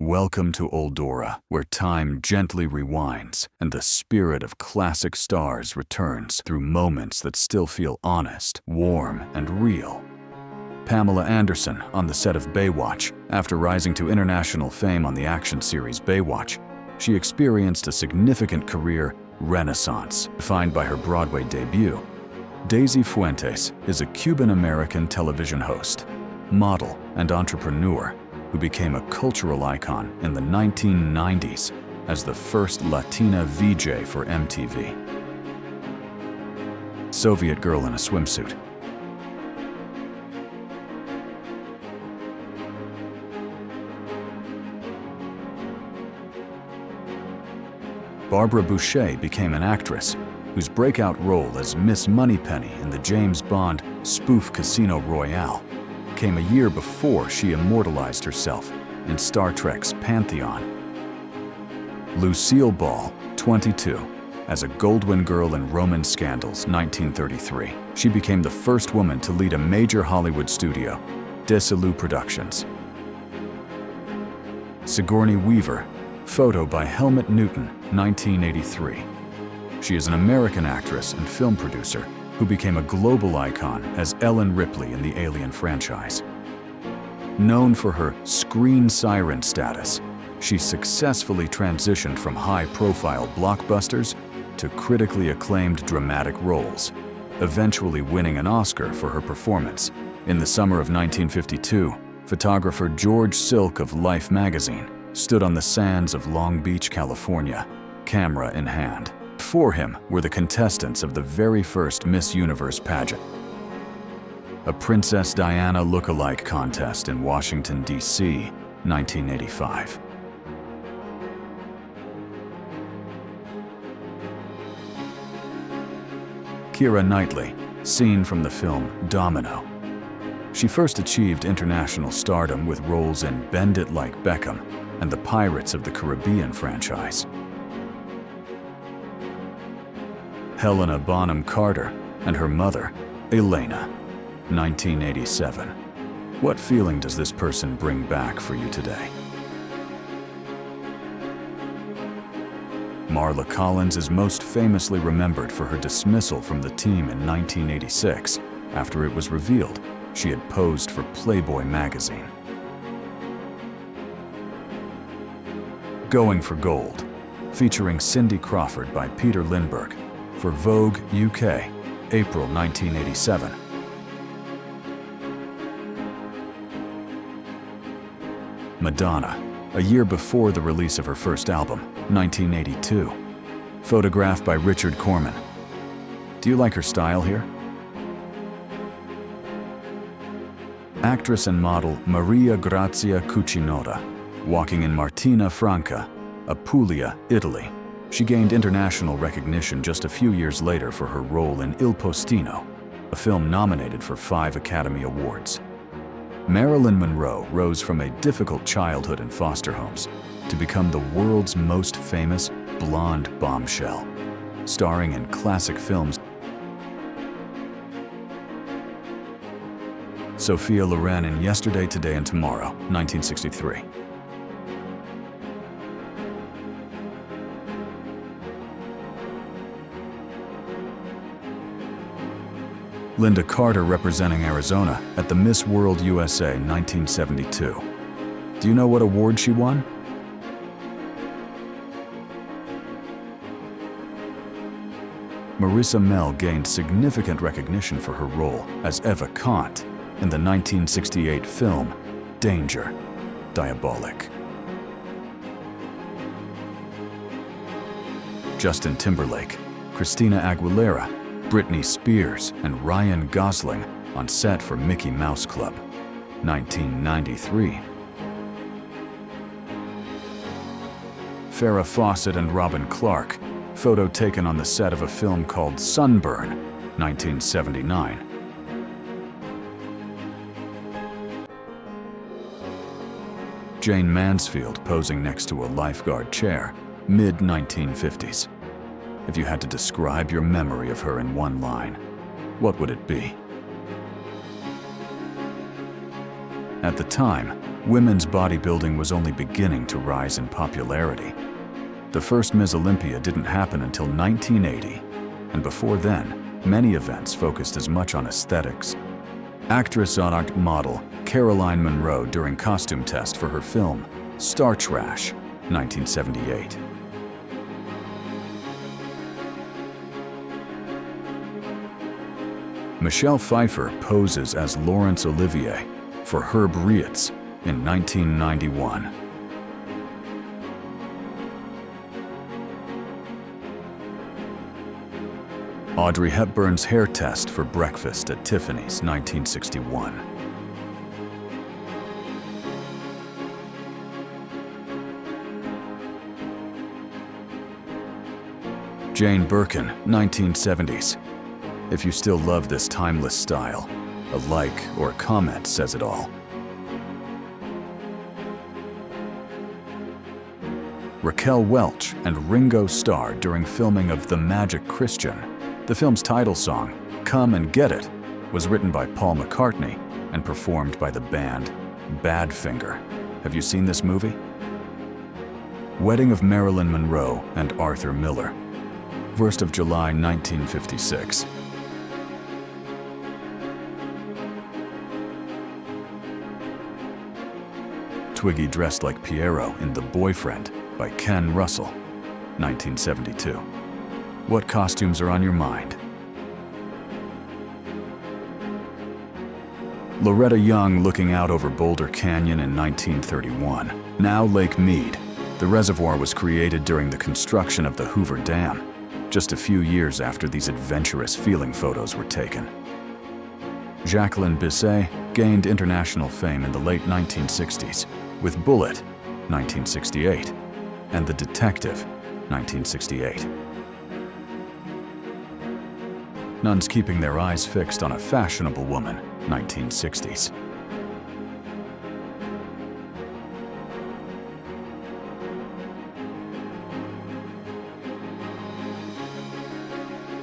Welcome to Oldora, where time gently rewinds and the spirit of classic stars returns through moments that still feel honest, warm, and real. Pamela Anderson on the set of Baywatch. After rising to international fame on the action series Baywatch, she experienced a significant career renaissance, defined by her Broadway debut. Daisy Fuentes is a Cuban-American television host, model, and entrepreneur who became a cultural icon in the 1990s as the first Latina VJ for MTV. Soviet girl in a swimsuit. Barbara Boucher became an actress whose breakout role as Miss Moneypenny in the James Bond spoof Casino Royale came a year before she immortalized herself in Star Trek's Pantheon. Lucille Ball, 22, as a Goldwyn girl in Roman Scandals, 1933. She became the first woman to lead a major Hollywood studio, Desilu Productions. Sigourney Weaver, photo by Helmut Newton, 1983. She is an American actress and film producer who became a global icon as Ellen Ripley in the Alien franchise. Known for her screen siren status, she successfully transitioned from high-profile blockbusters to critically acclaimed dramatic roles, eventually winning an Oscar for her performance. In the summer of 1952, photographer George Silk of Life magazine stood on the sands of Long Beach, California, camera in hand. Before him were the contestants of the very first Miss Universe pageant, a Princess Diana look-alike contest in Washington, D.C., 1985. Keira Knightley, seen from the film Domino. She first achieved international stardom with roles in Bend It Like Beckham and the Pirates of the Caribbean franchise. Helena Bonham Carter and her mother, Elena, 1987. What feeling does this person bring back for you today? Marla Collins is most famously remembered for her dismissal from the team in 1986 after it was revealed she had posed for Playboy magazine. Going for Gold, featuring Cindy Crawford by Peter Lindbergh for Vogue UK, April 1987. Madonna, a year before the release of her first album, 1982. Photographed by Richard Corman. Do you like her style here? Actress and model Maria Grazia Cucinotta, walking in Martina Franca, Apulia, Italy. She gained international recognition just a few years later for her role in Il Postino, a film nominated for 5 Academy Awards. Marilyn Monroe rose from a difficult childhood in foster homes to become the world's most famous blonde bombshell, starring in classic films. Sophia Loren in Yesterday, Today, and Tomorrow, 1963. Linda Carter representing Arizona at the Miss World USA 1972. Do you know what award she won? Marissa Mell gained significant recognition for her role as Eva Kant in the 1968 film Danger, Diabolic. Justin Timberlake, Christina Aguilera, Britney Spears, and Ryan Gosling on set for Mickey Mouse Club, 1993. Farrah Fawcett and Robin Clark, photo taken on the set of a film called Sunburn, 1979. Jane Mansfield posing next to a lifeguard chair, mid-1950s. If you had to describe your memory of her in one line, what would it be? At the time, women's bodybuilding was only beginning to rise in popularity. The first Ms. Olympia didn't happen until 1980, and before then, many events focused as much on aesthetics. Actress and model Caroline Munro during costume test for her film Star Trash, 1978. Michelle Pfeiffer poses as Laurence Olivier for Herb Rietz in 1991. Audrey Hepburn's hair test for Breakfast at Tiffany's, 1961. Jane Birkin, 1970s. If you still love this timeless style, a like or a comment says it all. Raquel Welch and Ringo Starr during filming of The Magic Christian. The film's title song, Come and Get It, was written by Paul McCartney and performed by the band Badfinger. Have you seen this movie? Wedding of Marilyn Monroe and Arthur Miller. 1st of July, 1956. Twiggy dressed like Pierrot in The Boyfriend by Ken Russell, 1972. What costumes are on your mind? Loretta Young looking out over Boulder Canyon in 1931. Now Lake Mead. The reservoir was created during the construction of the Hoover Dam, just a few years after these adventurous feeling photos were taken. Jacqueline Bisset gained international fame in the late 1960s with Bullet, 1968, and The Detective, 1968. Nuns keeping their eyes fixed on a fashionable woman, 1960s.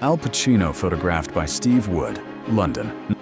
Al Pacino photographed by Steve Wood, London.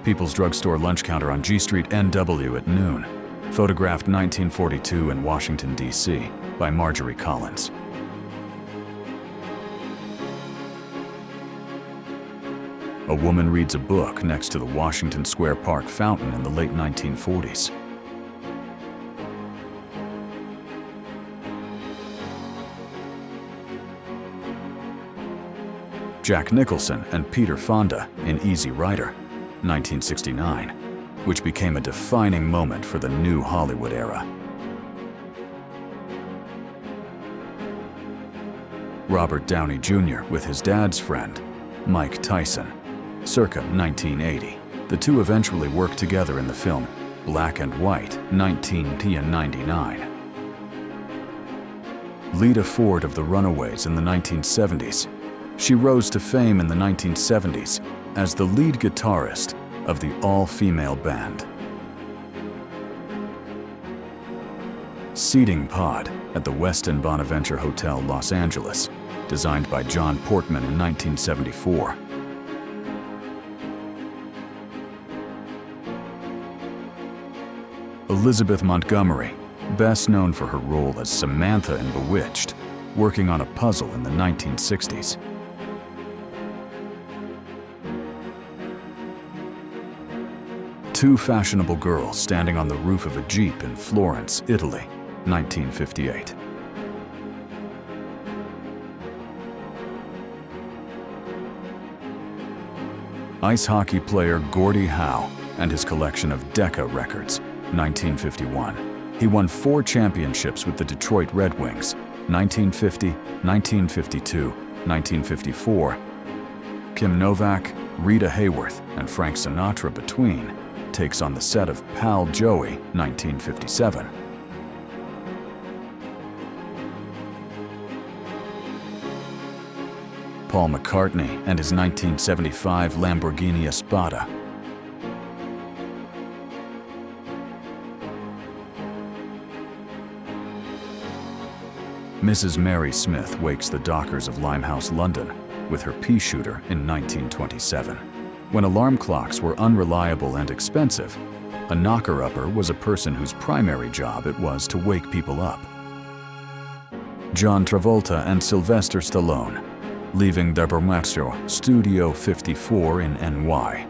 People's Drug Store lunch counter on G Street, NW at noon. Photographed 1942 in Washington, D.C. by Marjorie Collins. A woman reads a book next to the Washington Square Park fountain in the late 1940s. Jack Nicholson and Peter Fonda in Easy Rider, 1969, which became a defining moment for the new Hollywood era. Robert Downey Jr. with his dad's friend, Mike Tyson, circa 1980. The two eventually worked together in the film Black and White, 1999. Lita Ford of the Runaways in the 1970s. She rose to fame in the 1970s as the lead guitarist of the all-female band. Seating pod at the Westin Bonaventure Hotel, Los Angeles, designed by John Portman in 1974. Elizabeth Montgomery, best known for her role as Samantha in Bewitched, working on a puzzle in the 1960s. Two fashionable girls standing on the roof of a Jeep in Florence, Italy, 1958. Ice hockey player Gordie Howe and his collection of Decca records, 1951. He won 4 championships with the Detroit Red Wings, 1950, 1952, 1954. Kim Novak, Rita Hayworth, and Frank Sinatra between takes on the set of Pal Joey, 1957. Paul McCartney and his 1975 Lamborghini Espada. Mrs. Mary Smith wakes the dockers of Limehouse, London, with her pea shooter in 1927. When alarm clocks were unreliable and expensive, a knocker-upper was a person whose primary job it was to wake people up. John Travolta and Sylvester Stallone, leaving their Bermazzo Studio 54 in NY.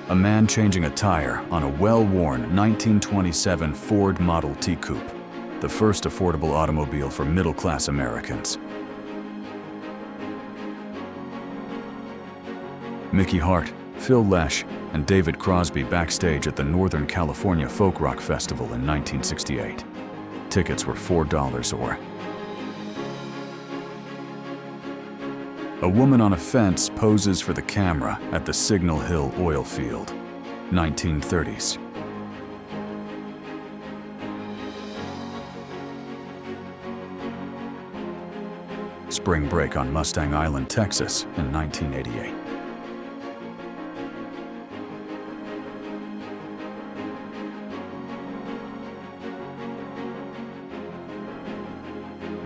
A man changing a tire on a well-worn 1927 Ford Model T Coupe, the first affordable automobile for middle-class Americans. Mickey Hart, Phil Lesh, and David Crosby backstage at the Northern California Folk Rock Festival in 1968. Tickets were $4 or. A woman on a fence poses for the camera at the Signal Hill oil field, 1930s. Spring break on Mustang Island, Texas in 1988.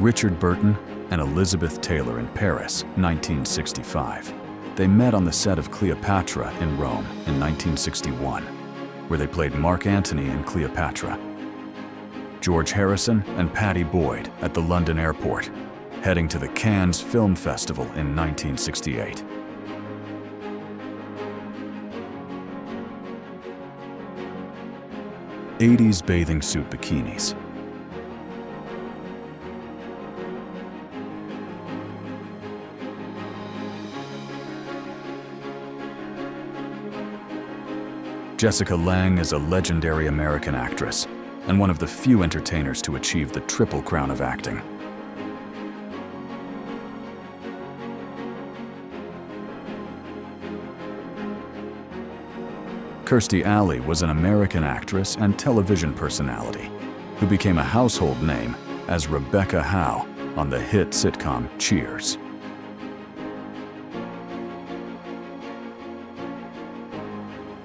Richard Burton and Elizabeth Taylor in Paris, 1965. They met on the set of Cleopatra in Rome in 1961, where they played Mark Antony in Cleopatra. George Harrison and Patty Boyd at the London airport, heading to the Cannes Film Festival in 1968. '80s bathing suit bikinis. Jessica Lange is a legendary American actress and one of the few entertainers to achieve the triple crown of acting. Kirstie Alley was an American actress and television personality who became a household name as Rebecca Howe on the hit sitcom Cheers.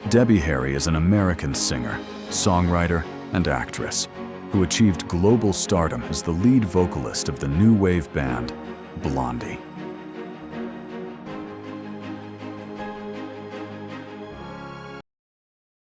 Debbie Harry is an American singer, songwriter, and actress who achieved global stardom as the lead vocalist of the new wave band Blondie.